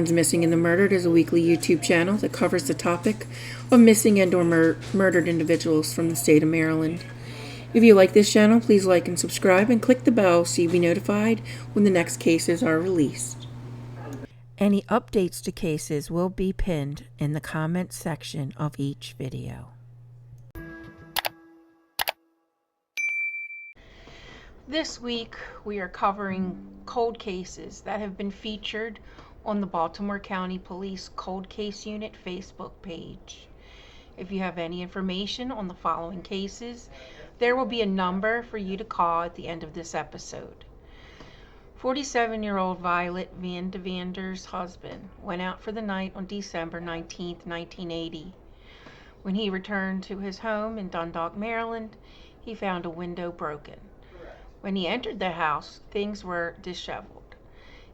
Maryland's Missing and the Murdered is a weekly YouTube channel that covers the topic of missing and or murdered individuals from the state of Maryland. If you like this channel, please like and subscribe and click the bell so you'll be notified when the next cases are released. Any updates to cases will be pinned in the comments section of each video. This week we are covering cold cases that have been featured on the Baltimore County Police Cold Case Unit Facebook page. If you have any information on the following cases, there will be a number for you to call at the end of this episode. 47-year-old Violet Vandevander's husband went out for the night on December 19, 1980. When he returned to his home in Dundalk, Maryland, he found a window broken. When he entered the house, things were disheveled.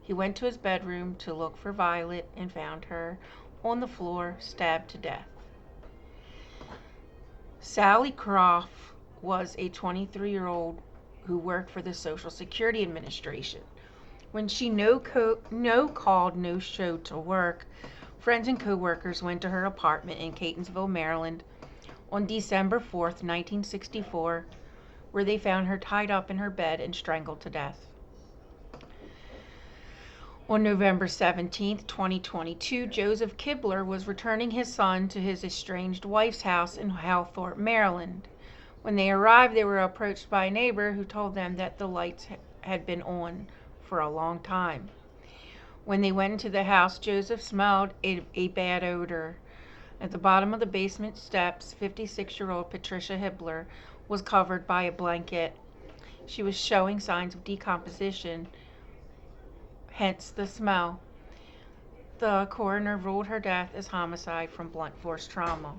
He went to his bedroom to look for Violet and found her on the floor, stabbed to death. Sally Crough was a 23-year-old who worked for the Social Security Administration. When she no-called, no-showed to work, friends and co-workers went to her apartment in Catonsville, Maryland on December 4th, 1964, where they found her tied up in her bed and strangled to death. On November 17, 2022, Joseph Hibler was returning his son to his estranged wife's house in Halethorpe, Maryland. When they arrived, they were approached by a neighbor who told them that the lights had been on for a long time. When they went into the house, Joseph smelled a bad odor. At the bottom of the basement steps, 56-year-old Patricia Hibler was covered by a blanket. She was showing signs of decomposition, hence the smell. The coroner ruled her death as homicide from blunt force trauma.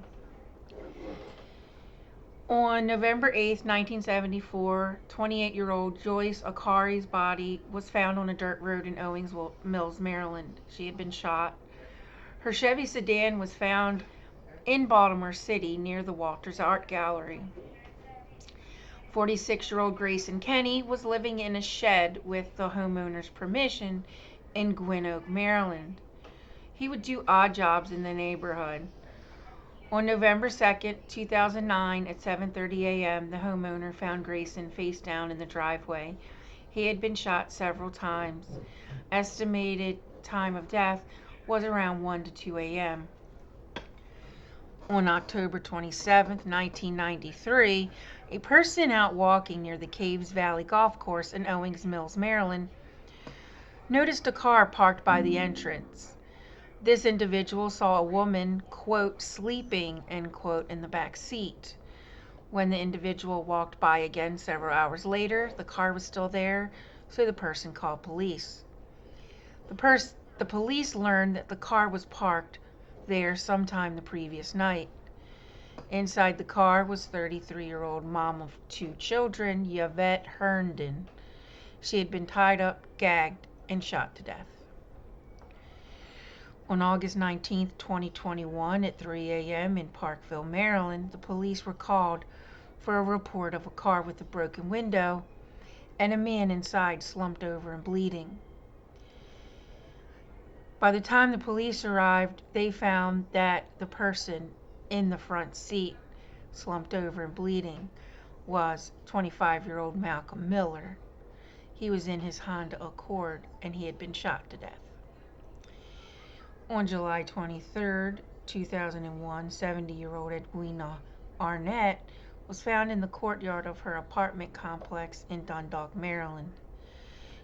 On November 8, 1974, 28-year-old Joyce Arcuri's body was found on a dirt road in Owings Mills, Maryland. She had been shot. Her Chevy sedan was found in Baltimore City near the Walters Art Gallery. 46-year-old Grayson Kenney was living in a shed with the homeowner's permission in Gwynn, Maryland. He would do odd jobs in the neighborhood. On November 2, 2009, at 7:30 a.m., the homeowner found Grayson face down in the driveway. He had been shot several times. Estimated time of death was around 1 to 2 a.m. On October 27, 1993, a person out walking near the Caves Valley Golf Course in Owings Mills, Maryland, noticed a car parked by the entrance. This individual saw a woman, quote, sleeping, end quote, in the back seat. When the individual walked by again several hours later, the car was still there, so the person called police. The police learned that the car was parked there sometime the previous night. Inside the car was 33-year-old mom of 2 children, Yvette Herndon. She had been tied up, gagged, and shot to death. On August 19, 2021, at 3 a.m. in Parkville, Maryland, the police were called for a report of a car with a broken window and a man inside slumped over and bleeding. By the time the police arrived, they found that the person in the front seat, slumped over and bleeding, was 25-year-old Malcome Miller. He was in his Honda Accord and he had been shot to death. On July 23, 2001, 70-year-old Edwina Arnett was found in the courtyard of her apartment complex in Dundalk, Maryland.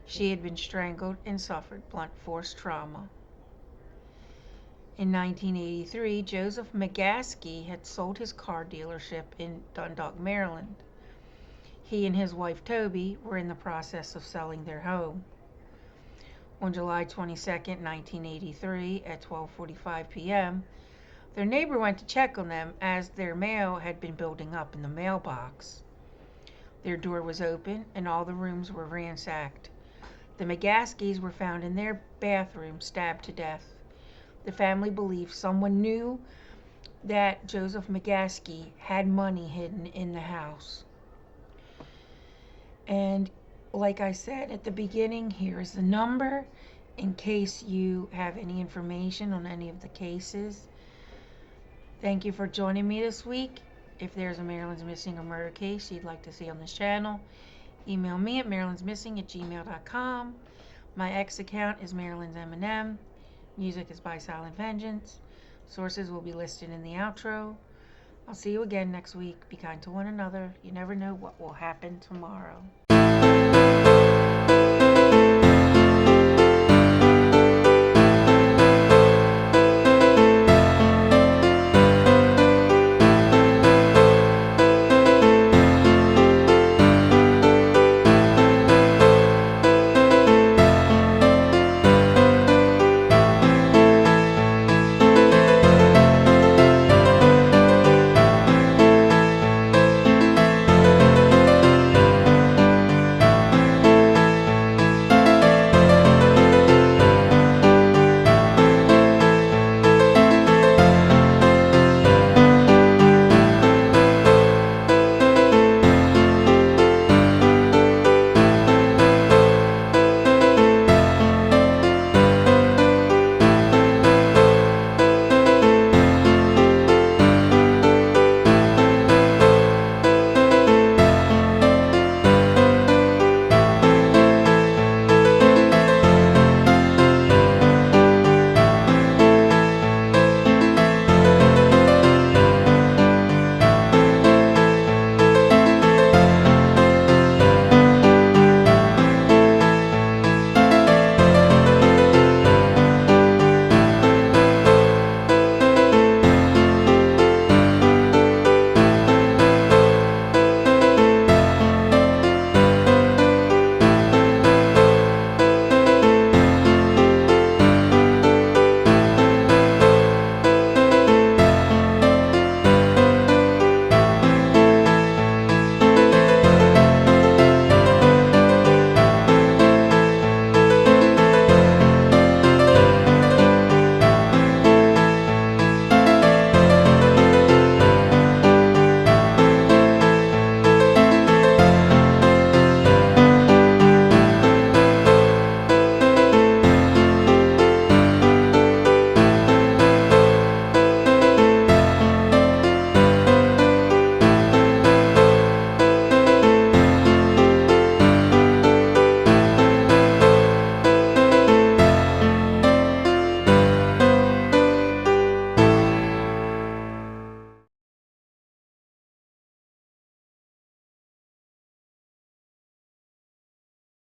She had been strangled and suffered blunt force trauma. In 1983, Joseph Magaskie had sold his car dealership in Dundalk, Maryland. He and his wife Toby were in the process of selling their home. On July 22, 1983, at 12:45 p.m., their neighbor went to check on them as their mail had been building up in the mailbox. Their door was open and all the rooms were ransacked. The Magaskies were found in their bathroom, stabbed to death. The family believed someone knew that Joseph Magaskie had money hidden in the house. And like I said at the beginning, here is the number in case you have any information on any of the cases. Thank you for joining me this week. If there's a Maryland's Missing or murder case you'd like to see on this channel, email me at marylandsmissing@gmail.com. My X account is Maryland's M&M. Music is by Silent Vengeance. Sources will be listed in the outro. I'll see you again next week. Be kind to one another. You never know what will happen tomorrow.